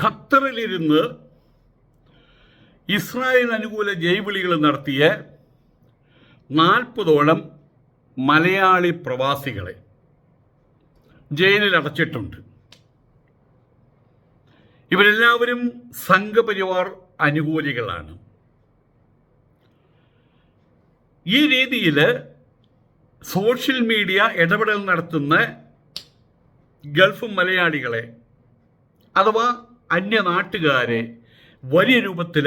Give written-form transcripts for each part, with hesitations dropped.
ഖത്തറിലിരുന്ന് Israel അനുകൂല ജയ്വിളികൾ നടത്തിയ 40ഓളം മലയാളി പ്രവാസികളെ ജയിലിൽ അടച്ചിട്ടുണ്ട്. ഇവരെല്ലാവരും സംഘപരിവാർ അനുകൂലികളാണ്. ഈ രീതിയിൽ സോഷ്യൽ മീഡിയ ഇടപെടൽ നടത്തുന്ന ഗൾഫ് മലയാളികളെ അഥവാ അന്യനാട്ടുകാരെ വലിയ രൂപത്തിൽ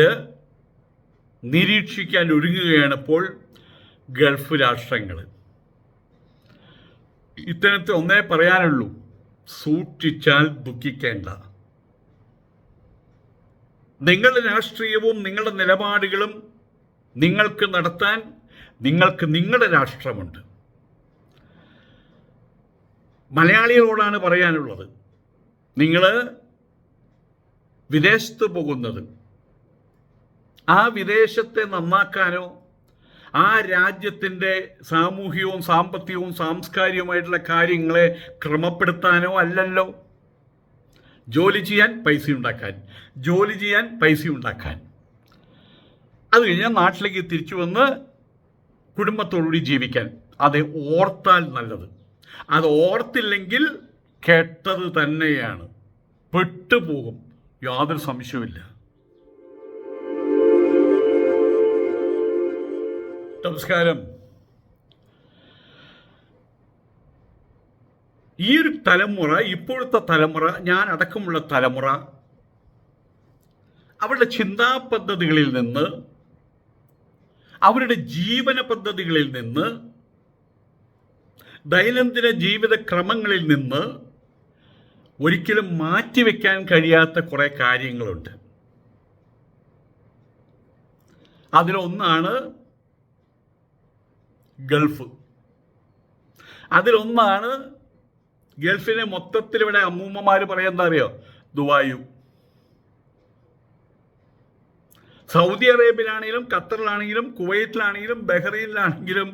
നിരീക്ഷിക്കാൻ ഒരുങ്ങുകയാണ് ഇപ്പോൾ ഗൾഫ് രാഷ്ട്രങ്ങൾ. ഇത്തരത്തിൽ ഒന്നേ പറയാനുള്ളൂ, സൂക്ഷിച്ചാൽ ദുഃഖിക്കേണ്ട. നിങ്ങളുടെ രാഷ്ട്രീയവും നിങ്ങളുടെ നിലപാടുകളും നിങ്ങൾക്ക് നടത്താൻ നിങ്ങൾക്ക് നിങ്ങളുടെ രാഷ്ട്രമുണ്ട്. മലയാളികളോടാണ് പറയാനുള്ളത്, നിങ്ങൾ വിദേശത്ത് പോകുന്നത് ആ വിദേശത്തെ നന്നാക്കാനോ ആ രാജ്യത്തിൻ്റെ സാമൂഹികവും സാമ്പത്തികവും സാംസ്കാരികവുമായിട്ടുള്ള കാര്യങ്ങളെ ക്രമപ്പെടുത്താനോ അല്ലല്ലോ. ജോലി ചെയ്യാൻ പൈസ ഉണ്ടാക്കാൻ അത് കഴിഞ്ഞാൽ നാട്ടിലേക്ക് തിരിച്ചു വന്ന് കുടുംബത്തോടുകൂടി ജീവിക്കാൻ. അത് ഓർത്താൽ നല്ലത്. അത് ഓർത്തില്ലെങ്കിൽ കെട്ടത് തന്നെയാണ്, പെട്ടുപോകും, യാതൊരു സംശയവുമില്ല. നമസ്കാരം. ഈ ഒരു തലമുറ, ഇപ്പോഴത്തെ തലമുറ, ഞാൻ അടക്കമുള്ള തലമുറ, അവരുടെ ചിന്താ പദ്ധതികളിൽ നിന്ന്, അവരുടെ ജീവന പദ്ധതികളിൽ നിന്ന്, ദൈനംദിന ജീവിത ക്രമങ്ങളിൽ നിന്ന് ഒരിക്കലും മാറ്റിവെക്കാൻ കഴിയാത്ത കുറേ കാര്യങ്ങളുണ്ട്. അതിലൊന്നാണ് ഗൾഫ്. അതിലൊന്നാണ് ഗൾഫിനെ മൊത്തത്തിൽ ഇവിടെ അമ്മൂമ്മമാർ പറയാൻ എന്താ അറിയോ, ദുബായു. സൗദി അറേബ്യയിലാണെങ്കിലും ഖത്തറിലാണെങ്കിലും കുവൈറ്റിലാണെങ്കിലും ബഹ്റൈനിലാണെങ്കിലും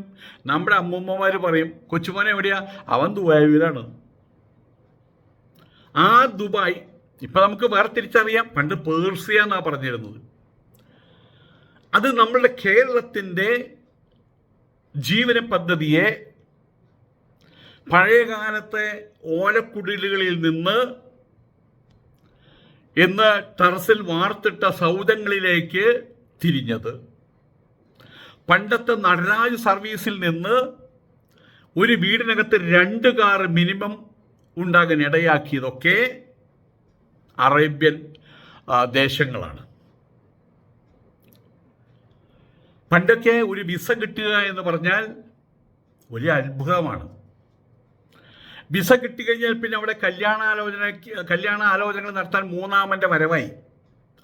നമ്മുടെ അമ്മൂമ്മമാർ പറയും, കൊച്ചുമോനെ എവിടെയാ, അവൻ ദുബായിലാണ്. ആ ദുബായ് ഇപ്പം നമുക്ക് വേറെ തിരിച്ചറിയാം, പണ്ട് പേർഷ്യ എന്നാണ് പറഞ്ഞിരുന്നത്. അത് നമ്മളുടെ കേരളത്തിൻ്റെ ജീവന പദ്ധതിയെ പഴയകാലത്തെ ഓലക്കുടിലുകളിൽ നിന്ന് ഇന്ന് ടെറസിൽ വാർത്തിട്ട സൗധങ്ങളിലേക്ക് തിരിഞ്ഞത്, പണ്ടത്തെ നടരാജ് സർവീസിൽ നിന്ന് ഒരു വീടിനകത്ത് 2 കാർ മിനിമം ഉണ്ടാകാൻ ഇടയാക്കിയതൊക്കെ അറേബ്യൻ ദേശങ്ങളാണ്. പണ്ടൊക്കെ ഒരു വിസ കിട്ടുക എന്ന് പറഞ്ഞാൽ വലിയ അത്ഭുതമാണ്. വിസ കിട്ടിക്കഴിഞ്ഞാൽ പിന്നെ അവിടെ കല്യാണ ആലോചനകൾ നടത്താൻ മൂന്നാമൻ്റെ വരവായി.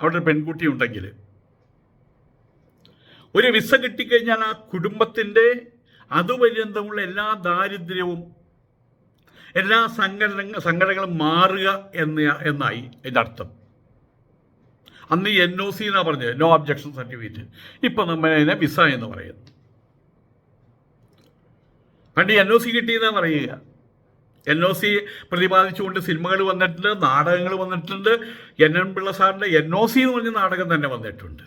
അവിടെ ഒരു പെൺകുട്ടി ഉണ്ടെങ്കിൽ ഒരു വിസ കിട്ടിക്കഴിഞ്ഞാൽ ആ കുടുംബത്തിൻ്റെ അതുപര്യന്തമുള്ള എല്ലാ ദാരിദ്ര്യവും എല്ലാ സങ്കടങ്ങളും മാറുക എന്നായി എൻ്റെ അർത്ഥം. അന്ന് NOC എന്നാണ് പറഞ്ഞത്, നോ ഒബ്ജക്ഷൻ സർട്ടിഫിക്കറ്റ്. ഇപ്പം നമ്മൾ അതിനെ വിസ എന്ന് പറയുന്നു. പണ്ട് NOC കിട്ടിയെന്നാണ് പറയുക. NOC പ്രതിപാദിച്ചുകൊണ്ട് സിനിമകൾ വന്നിട്ടുണ്ട്, നാടകങ്ങൾ വന്നിട്ടുണ്ട്. NN പിള്ള സാറിൻ്റെ NOC എന്ന് പറഞ്ഞ നാടകം തന്നെ വന്നിട്ടുണ്ട്.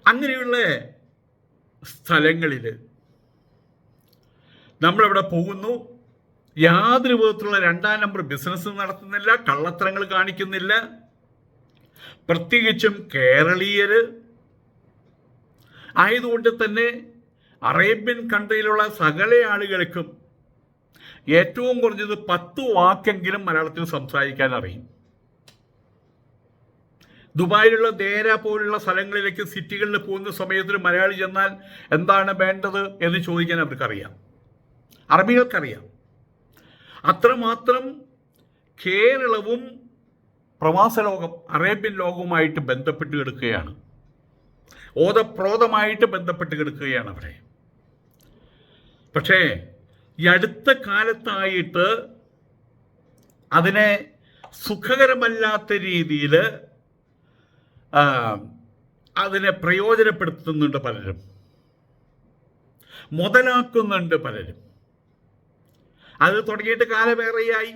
അങ്ങനെയുള്ള സ്ഥലങ്ങളിൽ നമ്മളവിടെ പോകുന്നു, യാതൊരു വിധത്തിലുള്ള 2ാം നമ്പർ ബിസിനസ് നടത്തുന്നില്ല, കള്ളത്തരങ്ങൾ കാണിക്കുന്നില്ല. പ്രത്യേകിച്ചും കേരളീയർ ആയതുകൊണ്ട് തന്നെ അറേബ്യൻ കൺട്രിയിലുള്ള സകല ആളുകൾക്കും ഏറ്റവും കുറഞ്ഞത് 10 വാക്കെങ്കിലും മലയാളത്തിൽ സംസാരിക്കാൻ അറിയും. ദുബായിലുള്ള ദേര പോലുള്ള സ്ഥലങ്ങളിലേക്ക് സിറ്റികളിൽ പോകുന്ന സമയത്ത് മലയാളി ചെന്നാൽ എന്താണ് വേണ്ടത് എന്ന് ചോദിക്കാൻ അവർക്കറിയാം, അറബികൾക്കറിയാം. അത്രമാത്രം കേരളവും പ്രവാസ ലോകം, അറേബ്യൻ ലോകവുമായിട്ട് ബന്ധപ്പെട്ട് കിടക്കുകയാണ്, ഓതപ്രോതമായിട്ട് ബന്ധപ്പെട്ട് കിടക്കുകയാണ് അവിടെ. പക്ഷേ ഈ അടുത്ത കാലത്തായിട്ട് അതിനെ സുഖകരമല്ലാത്ത രീതിയിൽ അതിനെ പ്രയോജനപ്പെടുത്തുന്നുണ്ട് പലരും, മുതലാക്കുന്നുണ്ട് പലരും. അത് തുടങ്ങിയിട്ട് കാലമേറെയായി.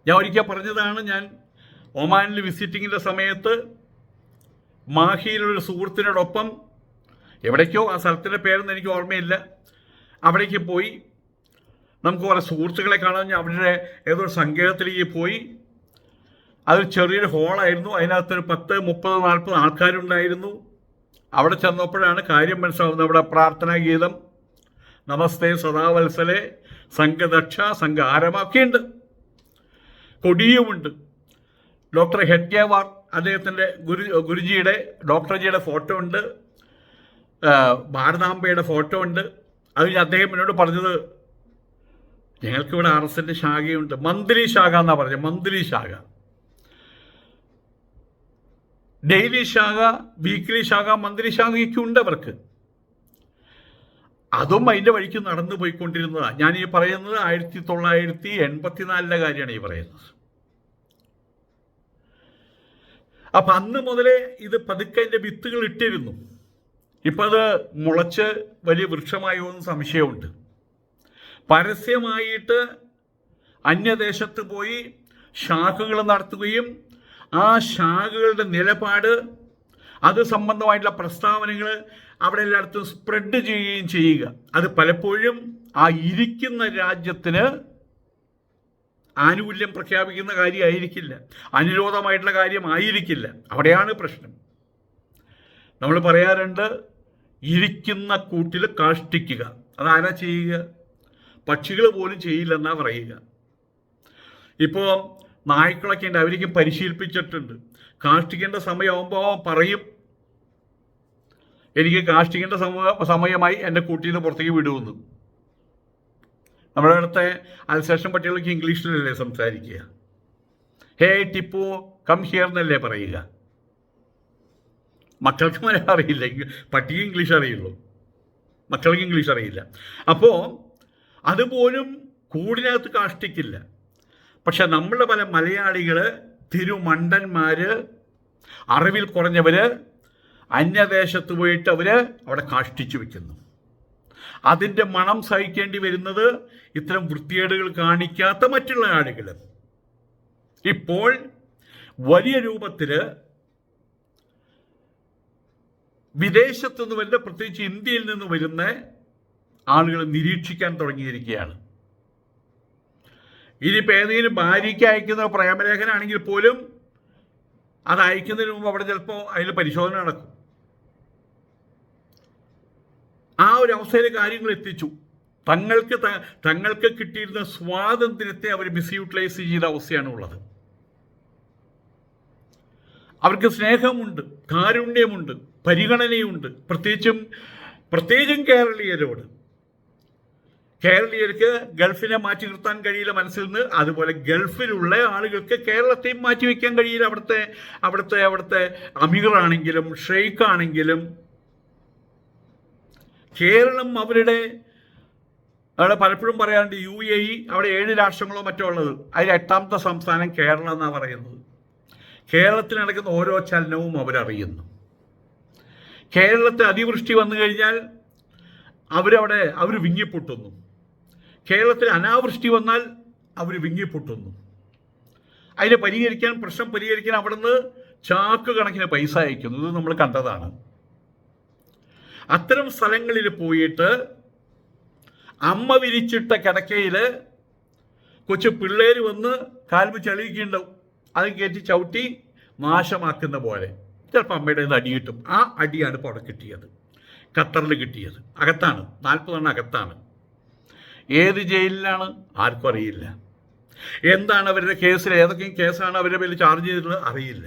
ഞാൻ ഒരിക്കൽ പറഞ്ഞതാണ്, ഞാൻ ഒമാനിൽ വിസിറ്റിങ്ങിൻ്റെ സമയത്ത് മാഹിയിലൊരു സുഹൃത്തിനോടൊപ്പം എവിടേക്കോ, ആ സ്ഥലത്തിൻ്റെ പേരൊന്നും എനിക്ക് ഓർമ്മയില്ല, അവിടേക്ക് പോയി. നമുക്ക് കുറേ സുഹൃത്തുക്കളെ കാണാൻ അവരുടെ ഏതൊരു സങ്കേതത്തിലേക്ക് പോയി. അതൊരു ചെറിയൊരു ഹോളായിരുന്നു, അതിനകത്തൊരു 10, 30, 40 ആൾക്കാരുണ്ടായിരുന്നു. അവിടെ ചെന്നപ്പോഴാണ് കാര്യം മനസ്സിലാവുന്നത്. അവിടെ പ്രാർത്ഥനാ ഗീതം, നമസ്തേ സദാവത്സലെ, സംഘദക്ഷ, സംഘാരമൊക്കെ ഉണ്ട്, കൊടിയുമുണ്ട്. ഡോക്ടർ ഹെഡ്ഗേവാർ അദ്ദേഹത്തിൻ്റെ ഗുരുജിയുടെ, ഡോക്ടർജിയുടെ ഫോട്ടോ ഉണ്ട്, ഭാരതാംബയുടെ ഫോട്ടോ ഉണ്ട്. അത് അദ്ദേഹം എന്നോട് പറഞ്ഞത്, ഞങ്ങൾക്കിവിടെ RSന്റെ ശാഖയുണ്ട്, മന്ത്ലി ശാഖ എന്നാണ് പറഞ്ഞത്. മന്ത്ലി ശാഖ, ഡെയിലി ശാഖ, വീക്ക്ലി ശാഖ, മന്ത്ലി ശാഖയൊക്കെ ഉണ്ട് അവർക്ക്. അതും അതിൻ്റെ വഴിക്ക് നടന്നു പോയിക്കൊണ്ടിരുന്നതാണ്. ഞാൻ ഈ പറയുന്നത് 1984 കാര്യമാണ് ഈ പറയുന്നത്. അപ്പം അന്ന് മുതലേ ഇത് പതുക്കെ അതിൻ്റെ വിത്തുകൾ ഇട്ടിരുന്നു. ഇപ്പം അത് മുളച്ച് വലിയ വൃക്ഷമായോ എന്ന് സംശയമുണ്ട്. പരസ്യമായിട്ട് അന്യദേശത്ത് പോയി ശാഖകൾ നടത്തുകയും ആ ശാഖകളുടെ നിലപാട്, അത് സംബന്ധമായിട്ടുള്ള പ്രസ്താവനകൾ അവിടെ എല്ലായിടത്തും സ്പ്രെഡ് ചെയ്യുകയും ചെയ്യുക, അത് പലപ്പോഴും ആ ഇരിക്കുന്ന രാജ്യത്തിന് ആനുകൂല്യം പ്രഖ്യാപിക്കുന്ന കാര്യമായിരിക്കില്ല, അനുരോധമായിട്ടുള്ള കാര്യമായിരിക്കില്ല. അവിടെയാണ് പ്രശ്നം. നമ്മൾ പറയാറുണ്ട്, ഇരിക്കുന്ന കൂട്ടിൽ കാഷ്ടിക്കുക. അതാരാ ചെയ്യുക? പക്ഷികൾ പോലും ചെയ്യില്ലെന്നാണ് പറയുക. ഇപ്പോൾ നായ്ക്കളൊക്കെ ഉണ്ട്, അവരിക്കും പരിശീലിപ്പിച്ചിട്ടുണ്ട്. കാഷ്ടിക്കേണ്ട സമയമാകുമ്പോൾ പറയും, എനിക്ക് കാഷ്ടിക്കേണ്ട സമയമായി, എൻ്റെ കൂട്ടിൽ നിന്ന് പുറത്തേക്ക് വിടുമെന്ന്. നമ്മുടെ അടുത്തെ അൽസേഷൻ പട്ടികളൊക്കെ ഇംഗ്ലീഷിലല്ലേ സംസാരിക്കുക? ഹേ ടിപ്പു കം ഹിയർ എന്നല്ലേ പറയുക. മക്കൾക്ക് മലയാളം അറിയില്ല, പട്ടിക്ക് ഇംഗ്ലീഷ് അറിയുള്ളൂ, മക്കൾക്ക് ഇംഗ്ലീഷ് അറിയില്ല. അപ്പോൾ അതുപോലും കൂടിനകത്ത് കാഷ്ടിക്കില്ല. പക്ഷെ നമ്മളുടെ പല മലയാളികൾ, തിരുമണ്ടന്മാർ, അറിവിൽ കുറഞ്ഞവർ, അന്യദേശത്ത് പോയിട്ട് അവർ അവിടെ കാഷ്ടിച്ചു വയ്ക്കുന്നു. അതിൻ്റെ മണം സഹിക്കേണ്ടി വരുന്നത് ഇത്തരം വൃത്തികേടുകൾ കാണിക്കാത്ത മറ്റുള്ള ആളുകൾ. ഇപ്പോൾ വലിയ രൂപത്തിൽ വിദേശത്തു നിന്ന് വരുന്ന, പ്രത്യേകിച്ച് ഇന്ത്യയിൽ നിന്ന് വരുന്ന ആളുകൾ നിരീക്ഷിക്കാൻ തുടങ്ങിയിരിക്കുകയാണ്. ഇനിയിപ്പോൾ ഏതെങ്കിലും ഭാര്യയ്ക്ക് അയക്കുന്ന പ്രേമലേഖനാണെങ്കിൽ പോലും അത് അയക്കുന്നതിന് മുമ്പ് അവിടെ ചിലപ്പോൾ അതിൽ പരിശോധന നടക്കും. ആ ഒരു അവസ്ഥയിൽ കാര്യങ്ങൾ എത്തിച്ചു. തങ്ങൾക്ക് കിട്ടിയിരുന്ന സ്വാതന്ത്ര്യത്തെ അവർ മിസ്യൂട്ടിലൈസ് ചെയ്ത അവസ്ഥയാണ് ഉള്ളത്. അവർക്ക് സ്നേഹമുണ്ട്, കാരുണ്യമുണ്ട്, പരിഗണനയുണ്ട്. പ്രത്യേകിച്ചും കേരളീയർക്ക് ഗൾഫിനെ മാറ്റി നിർത്താൻ കഴിയില്ല മനസ്സിൽ നിന്ന്. അതുപോലെ ഗൾഫിലുള്ള ആളുകൾക്ക് കേരളത്തെയും മാറ്റി വയ്ക്കാൻ കഴിയില്ല. അവിടുത്തെ അമീറാണെങ്കിലും ഷെയ്ഖാണെങ്കിലും കേരളം അവിടെ പലപ്പോഴും പറയാറുണ്ട് UAE, അവിടെ 7 രാഷ്ട്രങ്ങളോ മറ്റോ ഉള്ളത്, അതിൽ 8ാമത്തെ സംസ്ഥാനം കേരളം എന്നാണ് പറയുന്നത്. കേരളത്തിൽ നടക്കുന്ന ഓരോ ചലനവും അവരറിയുന്നു. കേരളത്തിൽ അതിവൃഷ്ടി വന്നു കഴിഞ്ഞാൽ അവർ വിങ്ങിപ്പൊട്ടുന്നു. കേരളത്തിൽ അനാവൃഷ്ടി വന്നാൽ അവർ വിങ്ങിപ്പൊട്ടുന്നു. പ്രശ്നം പരിഹരിക്കാൻ അവിടുന്ന് ചാക്ക് കണക്കിന് പൈസ അയക്കുന്നു. ഇത് നമ്മൾ കണ്ടതാണ്. അത്തരം സ്ഥലങ്ങളിൽ പോയിട്ട് അമ്മ വിരിച്ചിട്ട കിടക്കയിൽ കൊച്ചു പിള്ളേർ വന്ന് കാൽമ ചളിയിക്കുന്നുണ്ടാവും, അത് കയറ്റി ചവിട്ടി നാശമാക്കുന്ന പോലെ. ചിലപ്പോൾ അമ്മയുടെ ഇത് അടി കിട്ടും. ആ അടിയാണ് ഇപ്പോൾ അവിടെ കിട്ടിയത്, ഖത്തറിൽ കിട്ടിയത്. അകത്താണ്, 40 അകത്താണ്. ഏത് ജയിലിലാണ് ആർക്കും അറിയില്ല. എന്താണ് അവരുടെ കേസിൽ, ഏതൊക്കെ കേസാണ് അവരുടെ പേരിൽ ചാർജ് ചെയ്തിട്ടുള്ളത് അറിയില്ല.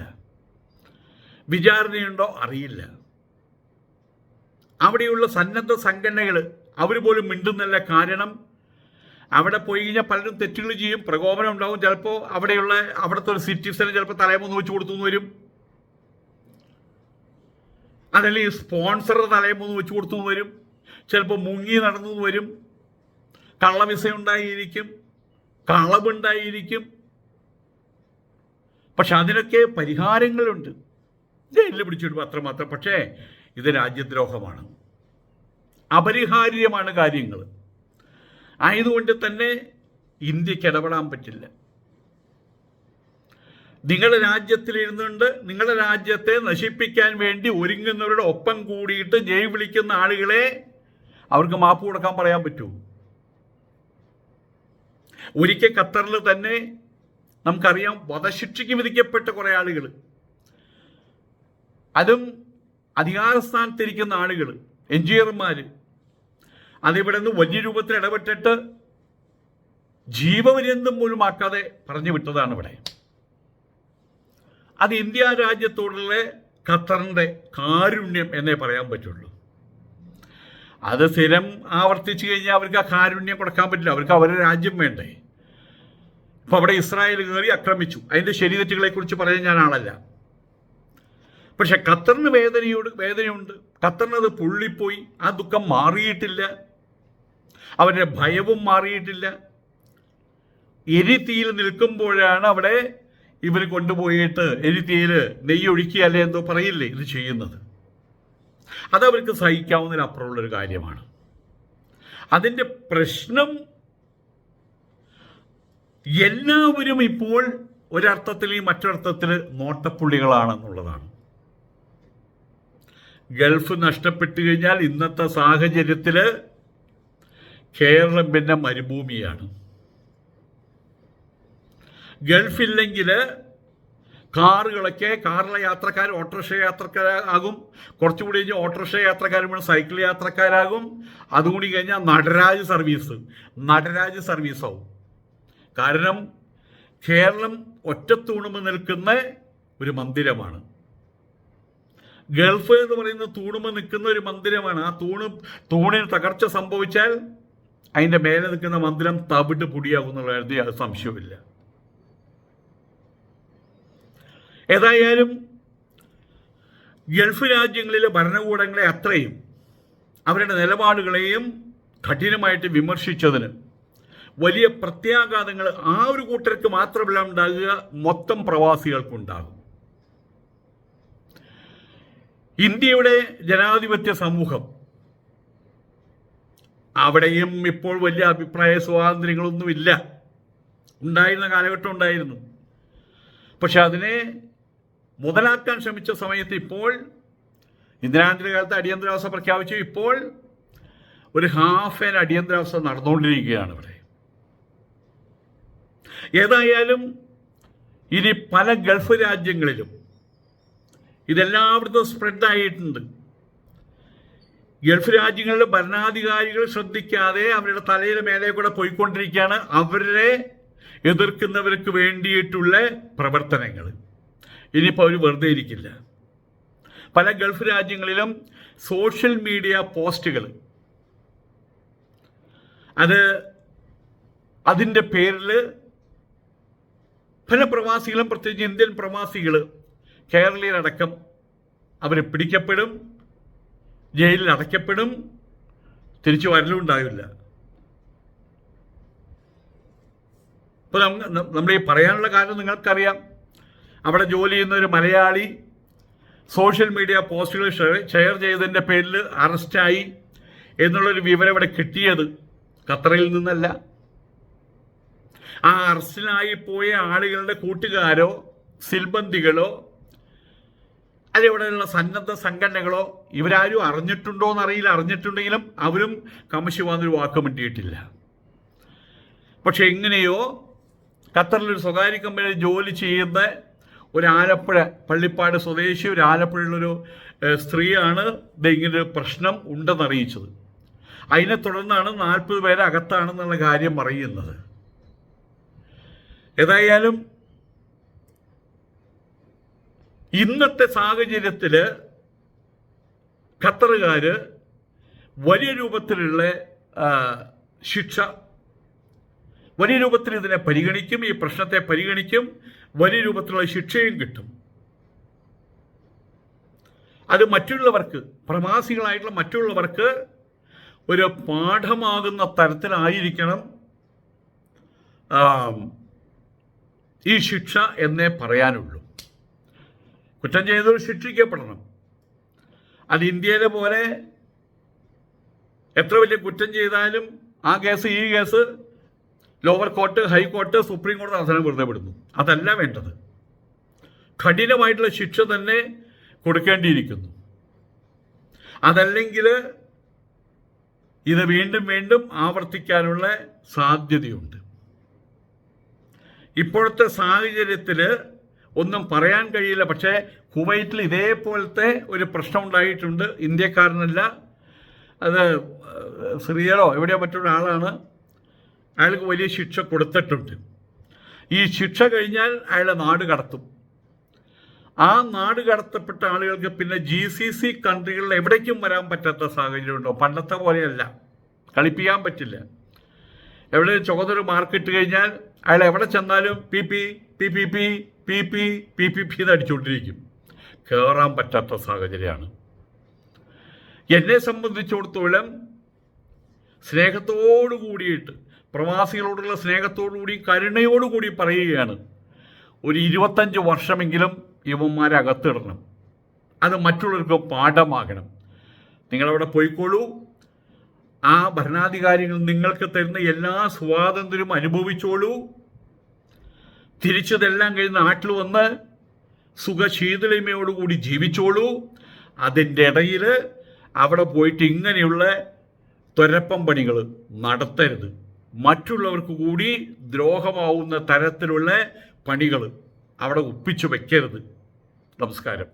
വിചാരണയുണ്ടോ അറിയില്ല. അവിടെയുള്ള സന്നദ്ധ സംഘടനകൾ അവർ പോലും മിണ്ടുന്നില്ല. കാരണം അവിടെ പോയി കഴിഞ്ഞാൽ പലരും തെറ്റുകൾ ചെയ്യും, പ്രകോപനം ഉണ്ടാവും. ചിലപ്പോൾ അവിടുത്തെ ഒരു സിറ്റിസന് ചിലപ്പോൾ തലയമൊന്ന് വെച്ച് കൊടുത്തു വരും, അതല്ലെങ്കിൽ സ്പോൺസറുടെ തലയമൊന്ന് വെച്ച് കൊടുത്തു വരും, ചിലപ്പോൾ മുങ്ങി നടന്നു വരും, കള്ളവിസ ഉണ്ടായിരിക്കും, കളവുണ്ടായിരിക്കും. പക്ഷെ അതിനൊക്കെ പരിഹാരങ്ങളുണ്ട്. ജയിലിൽ പിടിച്ചിടും, അത്രമാത്രം. പക്ഷേ ഇത് രാജ്യദ്രോഹമാണ്, അപരിഹാര്യമാണ് കാര്യങ്ങൾ. ആയതുകൊണ്ട് തന്നെ ഇന്ത്യക്ക് ഇടപെടാൻ പറ്റില്ല. നിങ്ങളുടെ രാജ്യത്തിലിരുന്നുകൊണ്ട് നിങ്ങളുടെ രാജ്യത്തെ നശിപ്പിക്കാൻ വേണ്ടി ഒരുങ്ങുന്നവരുടെ ഒപ്പം കൂടിയിട്ട് ജയ് വിളിക്കുന്ന ആളുകളെ അവർക്ക് മാപ്പ് കൊടുക്കാൻ പറയാൻ പറ്റൂ? ഒരിക്കൽ ഖത്തറിൽ തന്നെ നമുക്കറിയാം, വധശിക്ഷയ്ക്ക് വിധിക്കപ്പെട്ട കുറേ ആളുകൾ, അതും അധികാരസ്ഥാനത്തിരിക്കുന്ന ആളുകൾ, എൻജിനിയർമാർ, അതിവിടെ നിന്ന് വലിയ രൂപത്തിൽ ഇടപെട്ടിട്ട് ജീവപര്യന്തം പോലും ആക്കാതെ പറഞ്ഞു വിട്ടതാണ് ഇവിടെ. അത് ഇന്ത്യ രാജ്യത്തോടുള്ള ഖത്തറിൻ്റെ കാരുണ്യം എന്നേ പറയാൻ പറ്റുള്ളൂ. അത് സ്ഥിരം ആവർത്തിച്ചു കഴിഞ്ഞാൽ അവർക്ക് ആ കാരുണ്യം കൊടുക്കാൻ പറ്റില്ല. അവർക്ക് അവരുടെ രാജ്യം വേണ്ടേ? ഇപ്പം അവിടെ ഇസ്രായേൽ കയറി ആക്രമിച്ചു, അതിൻ്റെ ശരിതെറ്റുകളെ കുറിച്ച് പറയാൻ ഞാൻ ആളല്ല. പക്ഷെ ഖത്തറിന് വേദനയുണ്ട്. ഖത്തറിന് അത് പൊള്ളിപ്പോയി. ആ ദുഃഖം മാറിയിട്ടില്ല, അവരുടെ ഭയവും മാറിയിട്ടില്ല. എരിതീയിൽ നിൽക്കുമ്പോഴാണ് അവിടെ ഇവർ കൊണ്ടുപോയിട്ട് എരിതീയിൽ നെയ്യൊഴുക്കി അല്ലേ എന്തോ പറയില്ലേ ഇത് ചെയ്യുന്നത്. അതവർക്ക് സഹിക്കാവുന്നതിനപ്പുറമുള്ളൊരു കാര്യമാണ്. അതിൻ്റെ പ്രശ്നം എല്ലാവരും ഇപ്പോൾ ഒരർത്ഥത്തിൽ മറ്റൊരർത്ഥത്തിൽ നോട്ടപ്പുള്ളികളാണെന്നുള്ളതാണ്. ഗൾഫ് നഷ്ടപ്പെട്ടു കഴിഞ്ഞാൽ ഇന്നത്തെ സാഹചര്യത്തിൽ കേരളം പിന്നെ മരുഭൂമിയാണ്. ഗൾഫില്ലെങ്കിൽ കാറിലെ യാത്രക്കാർ ഓട്ടോറിക്ഷ യാത്രക്കാരാകും, കുറച്ചുകൂടി കഴിഞ്ഞാൽ ഓട്ടോറിക്ഷ യാത്രക്കാരും സൈക്കിൾ യാത്രക്കാരാകും. അതുകൂടി കഴിഞ്ഞാൽ നടരാജ് സർവീസാവും. കാരണം കേരളം ഒറ്റത്തൂണുമ്പ് നിൽക്കുന്ന ഒരു മന്ദിരമാണ്. ഗൾഫ് എന്ന് പറയുന്ന തൂണുമ്പ് നിൽക്കുന്ന ഒരു മന്ദിരമാണ്. ആ തൂണിന് തകർച്ച സംഭവിച്ചാൽ അതിൻ്റെ മേലെ നിൽക്കുന്ന മന്ദിരം തവിട്ട് പൊടിയാകും എന്നുള്ള കാര്യത്തിൽ അത് സംശയമില്ല. ഏതായാലും ഗൾഫ് രാജ്യങ്ങളിലെ ഭരണകൂടങ്ങളെ അത്രയും അവരുടെ നിലപാടുകളെയും കഠിനമായിട്ട് വിമർശിച്ചതിന് വലിയ പ്രത്യാഘാതങ്ങൾ ആ ഒരു കൂട്ടർക്ക് മാത്രമല്ല ഉണ്ടാകുക, മൊത്തം പ്രവാസികൾക്കുണ്ടാകും. ഇന്ത്യയുടെ ജനാധിപത്യ സമൂഹം, അവിടെയും ഇപ്പോൾ വലിയ അഭിപ്രായ സ്വാതന്ത്ര്യങ്ങളൊന്നുമില്ല. ഉണ്ടായിരുന്ന കാലഘട്ടം ഉണ്ടായിരുന്നു. പക്ഷെ അതിനെ മുതലാക്കാൻ ശ്രമിച്ച സമയത്ത് ഇപ്പോൾ ഇന്ദിരാഗാന്ധിയുടെ കാലത്ത് അടിയന്തരാവസ്ഥ പ്രഖ്യാപിച്ചു. ഇപ്പോൾ ഒരു ഹാഫ് അടിയന്തരാവസ്ഥ നടന്നുകൊണ്ടിരിക്കുകയാണ് ഇവിടെ. ഏതായാലും ഇനി പല ഗൾഫ് രാജ്യങ്ങളിലും ഇതെല്ലായിടത്തും സ്പ്രെഡായിട്ടുണ്ട്. ഗൾഫ് രാജ്യങ്ങളിലെ ഭരണാധികാരികൾ ശ്രദ്ധിക്കാതെ അവരുടെ തലയുടെ മേലെ കൂടെ പോയിക്കൊണ്ടിരിക്കുകയാണ് അവരെ എതിർക്കുന്നവർക്ക് വേണ്ടിയിട്ടുള്ള പ്രവർത്തനങ്ങൾ. ഇനിയിപ്പോൾ അവർ വെറുതെ ഇരിക്കില്ല. പല ഗൾഫ് രാജ്യങ്ങളിലും സോഷ്യൽ മീഡിയ പോസ്റ്റുകൾ, അതിൻ്റെ പേരിൽ പല പ്രവാസികളും, പ്രത്യേകിച്ച് ഇന്ത്യൻ പ്രവാസികൾ, കേരളീയരടക്കം അവർ പിടിക്കപ്പെടും, ജയിലിൽ അടയ്ക്കപ്പെടും, തിരിച്ചു വരലുണ്ടാവില്ല. ഇപ്പോൾ നമ്മൾ ഈ പറയാനുള്ള കാര്യം നിങ്ങൾക്കറിയാം. അവിടെ ജോലി ചെയ്യുന്ന ഒരു മലയാളി സോഷ്യൽ മീഡിയ പോസ്റ്റുകൾ ഷെയർ ചെയ്തതിൻ്റെ പേരിൽ അറസ്റ്റായി എന്നുള്ളൊരു വിവരം ഇവിടെ കിട്ടിയത് ഖത്തറിൽ നിന്നല്ല. ആ അറസ്റ്റിലായി പോയ ആളുകളുടെ കൂട്ടുകാരോ സിൽബന്ദികളോ അതിവിടെയുള്ള സന്നദ്ധ സംഘടനകളോ ഇവരാരും അറിഞ്ഞിട്ടുണ്ടോ എന്നറിയില്ല. അറിഞ്ഞിട്ടുണ്ടെങ്കിലും അവരും കമ്മശിവാന്നൊരു വാക്ക് മിണ്ടിയിട്ടില്ല. പക്ഷെ എങ്ങനെയോ ഖത്തറിലൊരു സ്വകാര്യ കമ്പനിയിൽ ജോലി ചെയ്യുന്ന ഒരു ആലപ്പുഴ പള്ളിപ്പാട് സ്വദേശി, ഒരു ആലപ്പുഴയിലൊരു സ്ത്രീയാണ് ഇങ്ങനൊരു പ്രശ്നം ഉണ്ടെന്നറിയിച്ചത്. അതിനെ തുടർന്നാണ് 40 പേരെ അകത്താണെന്നുള്ള കാര്യം പറയുന്നത്. ഏതായാലും ഇന്നത്തെ സാഹചര്യത്തിൽ ഖത്തറുകാർ വലിയ രൂപത്തിലുള്ള ശിക്ഷ, വലിയ രൂപത്തിൽ ഇതിനെ പരിഗണിക്കും, ഈ പ്രശ്നത്തെ പരിഗണിക്കും, വലിയ രൂപത്തിലുള്ള ശിക്ഷയും കിട്ടും. അത് മറ്റുള്ളവർക്ക്, പ്രവാസികളായിട്ടുള്ള മറ്റുള്ളവർക്ക് ഒരു പാഠമാകുന്ന തരത്തിലായിരിക്കണം ഈ ശിക്ഷ എന്നേ പറയാനുള്ളൂ. കുറ്റം ചെയ്തവർ ശിക്ഷിക്കപ്പെടണം. അത് ഇന്ത്യയിലെ പോലെ എത്ര വലിയ കുറ്റം ചെയ്താലും ആ കേസ് ഈ case lower court, high court, supreme കോടതി അവസാനം വെറുതെ വിടുന്നു. അതല്ല വേണ്ടത്. കഠിനമായിട്ടുള്ള ശിക്ഷ തന്നെ കൊടുക്കേണ്ടിയിരിക്കുന്നു. അതല്ലെങ്കിൽ ഇത് വീണ്ടും വീണ്ടും ആവർത്തിക്കാനുള്ള സാധ്യതയുണ്ട്. ഇപ്പോഴത്തെ സാഹചര്യത്തിൽ ഒന്നും പറയാൻ കഴിയില്ല. പക്ഷേ കുവൈറ്റിൽ ഇതേപോലത്തെ ഒരു പ്രശ്നം ഉണ്ടായിട്ടുണ്ട്. ഇന്ത്യക്കാരനല്ല, അത് സിറിയയിലോ എവിടെയോ മറ്റൊരു ആളാണ്. അയാൾക്ക് വലിയ ശിക്ഷ കൊടുത്തിട്ടുണ്ട്. ഈ ശിക്ഷ കഴിഞ്ഞാൽ അയാളെ നാട് കടത്തും. ആ നാട് കടത്തപ്പെട്ട ആളുകൾക്ക് പിന്നെ GCC കൺട്രികളിൽ എവിടേക്കും വരാൻ പറ്റാത്ത സാഹചര്യം ഉണ്ടോ? പണ്ടത്തെ പോലെയല്ല, കളിപ്പിക്കാൻ പറ്റില്ല. എവിടെ ചുവന്നൊരു മാർക്കിട്ട് കഴിഞ്ഞാൽ അയാൾ എവിടെ ചെന്നാലും PPP എന്ന് അടിച്ചുകൊണ്ടിരിക്കും. കയറാൻ പറ്റാത്ത സാഹചര്യമാണ്. എന്നെ സംബന്ധിച്ചിടത്തോളം സ്നേഹത്തോടു കൂടിയിട്ട്, പ്രവാസികളോടുള്ള സ്നേഹത്തോടുകൂടി കരുണയോടുകൂടി പറയുകയാണ്, ഒരു 25 വർഷമെങ്കിലും ഇവന്മാരെ അകത്തിടണം. അത് മറ്റുള്ളവർക്ക് പാഠമാകണം. നിങ്ങളവിടെ പോയിക്കോളൂ. ആ ഭരണാധികാരികൾ നിങ്ങൾക്ക് തരുന്ന എല്ലാ സ്വാതന്ത്ര്യവും അനുഭവിച്ചോളൂ. തിരിച്ചതെല്ലാം കഴിഞ്ഞ് നാട്ടിൽ വന്ന് സുഖശീതളിമയോടുകൂടി ജീവിച്ചോളൂ. അതിൻ്റെ ഇടയിൽ അവിടെ പോയിട്ട് ഇങ്ങനെയുള്ള തുരപ്പം പണികൾ നടത്തരുത്. മറ്റുള്ളവർക്ക് കൂടി ദ്രോഹമാവുന്ന തരത്തിലുള്ള പണികൾ അവിടെ ഒപ്പിച്ചു വയ്ക്കരുത്. നമസ്കാരം.